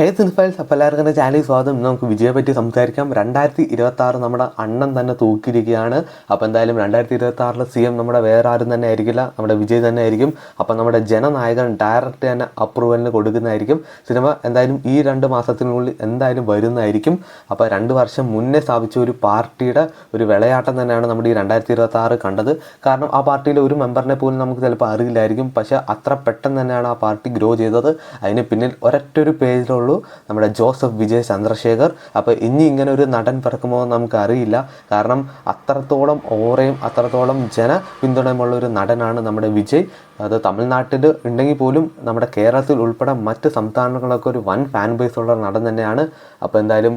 ഹേ സിനിഫൈൽസ്, അപ്പോൾ എല്ലാവർക്കും എൻ്റെ ചാനലിൽ സ്വാഗതം. ഇന്ന് നമുക്ക് വിജയെ പറ്റി സംസാരിക്കാം. 2026 നമ്മുടെ അണ്ണൻ തന്നെ തൂക്കിയിരിക്കുകയാണ്. അപ്പോൾ എന്തായാലും 2026 CM നമ്മുടെ വേറെ ആരും തന്നെ ആയിരിക്കില്ല, നമ്മുടെ വിജയ് തന്നെ ആയിരിക്കും. അപ്പോൾ നമ്മുടെ ജനനായകൻ ഡയറക്റ്റ് തന്നെ അപ്രൂവലിന് കൊടുക്കുന്നതായിരിക്കും. സിനിമ എന്തായാലും ഈ 2 മാസത്തിനുള്ളിൽ എന്തായാലും വരുന്നതായിരിക്കും. അപ്പോൾ 2 വർഷം മുന്നേ സ്ഥാപിച്ച ഒരു പാർട്ടിയുടെ ഒരു വിളയാട്ടം തന്നെയാണ് നമ്മുടെ ഈ 2026 കണ്ടത്. കാരണം ആ പാർട്ടിയിലെ ഒരു മെമ്പറിനെ പോലും നമുക്ക് ചിലപ്പോൾ അറിയില്ലായിരിക്കും. പക്ഷേ അത്ര പെട്ടെന്ന് തന്നെയാണ് ആ പാർട്ടി ഗ്രോ ചെയ്തത്. അതിന് പിന്നിൽ ഒരൊറ്റൊരു പേജിലുള്ള നമ്മുടെ ജോസഫ് വിജയ് ചന്ദ്രശേഖർ. അപ്പോൾ ഇനി ഇങ്ങനെ ഒരു നടൻ പിറക്കുമോ നമുക്ക് അറിയില്ല. കാരണം അത്രത്തോളം ഓറയും അത്രത്തോളം പിന്തുണയുമുള്ള ഒരു നടനാണ് നമ്മുടെ വിജയ്. അത് തമിഴ്നാട്ടിൽ ഉണ്ടെങ്കിൽ പോലും നമ്മുടെ കേരളത്തിൽ ഉൾപ്പെടെ മറ്റ് സംസ്ഥാനങ്ങളൊക്കെ ഒരു വൻ ഫാൻ ബേസ് ഉള്ള നടൻ തന്നെയാണ്. അപ്പോൾ എന്തായാലും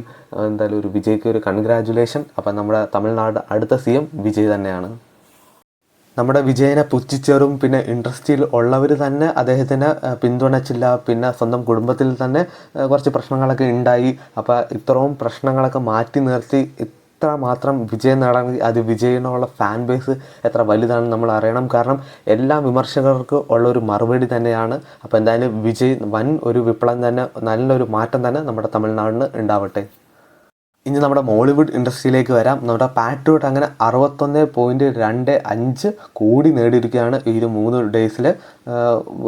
ഒരു വിജയ്ക്ക് ഒരു കൺഗ്രാജുലേഷൻ. അപ്പോൾ നമ്മുടെ തമിഴ്നാട് അടുത്ത CM വിജയ് തന്നെയാണ്. നമ്മുടെ വിജയനെ പുച്ഛിച്ചേറും, പിന്നെ ഇൻഡസ്ട്രിയിൽ ഉള്ളവർ തന്നെ അദ്ദേഹത്തിനെ പിന്തുണച്ചില്ല. പിന്നെ സ്വന്തം കുടുംബത്തിൽ തന്നെ കുറച്ച് പ്രശ്നങ്ങളൊക്കെ ഉണ്ടായി. അപ്പോൾ ഇത്രയും പ്രശ്നങ്ങളൊക്കെ മാറ്റി നിർത്തി ഇത്ര മാത്രം വിജയം നേടണമെങ്കിൽ അത് വിജയിനുള്ള ഫാൻ ബേസ് എത്ര വലുതാണെന്ന് നമ്മൾ അറിയണം. കാരണം എല്ലാ വിമർശകർക്ക് ഉള്ളൊരു മറുപടി തന്നെയാണ്. അപ്പോൾ എന്തായാലും വിജയ് വൻ ഒരു വിപ്ലവം തന്നെ, നല്ലൊരു മാറ്റം തന്നെ നമ്മുടെ തമിഴ്നാടിന് ഉണ്ടാവട്ടെ. ഇനി നമ്മുടെ മോളിവുഡ് ഇൻഡസ്ട്രിയിലേക്ക് വരാം. നമ്മുടെ പാട്രിയോട്ട് അങ്ങനെ 61.25 കോടി നേടിയിരിക്കുകയാണ് ഈ ഒരു 3 ഡേയ്സിൽ.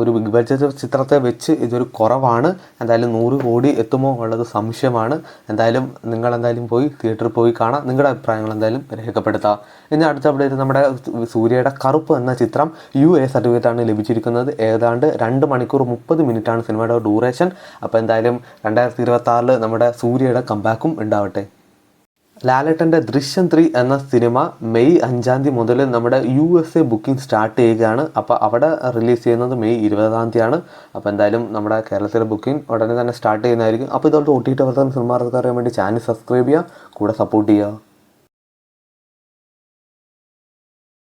ഒരു ബിഗ് ബഡ്ജറ്റ് ചിത്രത്തെ വെച്ച് ഇതൊരു കുറവാണ്. എന്തായാലും 100 കോടി എത്തുമോ ഉള്ളത് സംശയമാണ്. എന്തായാലും നിങ്ങളെന്തായാലും പോയി തിയേറ്ററിൽ പോയി കാണാം. നിങ്ങളുടെ അഭിപ്രായങ്ങൾ എന്തായാലും രേഖപ്പെടുത്താം. ഇനി അടുത്ത അപ്ഡേറ്റ്, നമ്മുടെ സൂര്യയുടെ കറുപ്പ് എന്ന ചിത്രം UA സർട്ടിഫിക്കറ്റാണ് ലഭിച്ചിരിക്കുന്നത്. ഏതാണ്ട് 2 മണിക്കൂർ 30 മിനിറ്റാണ് സിനിമയുടെ ഡ്യൂറേഷൻ. അപ്പോൾ എന്തായാലും 2026 നമ്മുടെ സൂര്യയുടെ കംബാക്കും ഉണ്ടാവട്ടെ. ലാലേട്ടൻ്റെ ദൃശ്യം 3 എന്ന സിനിമ മെയ് 5 മുതൽ നമ്മുടെ USA ബുക്കിംഗ് സ്റ്റാർട്ട് ചെയ്യുകയാണ്. അപ്പോൾ അവിടെ റിലീസ് ചെയ്യുന്നത് മെയ് 20 അപ്പോൾ എന്തായാലും നമ്മുടെ കേരളത്തിലെ ബുക്കിംഗ് ഉടനെ തന്നെ സ്റ്റാർട്ട് ചെയ്യുന്നതായിരിക്കും. അപ്പോൾ ഇതുപോലത്തെ OTT സിനിമ അറിയാൻ വേണ്ടി ചാനൽ സബ്സ്ക്രൈബ് ചെയ്യുക, കൂടെ സപ്പോർട്ട് ചെയ്യുക.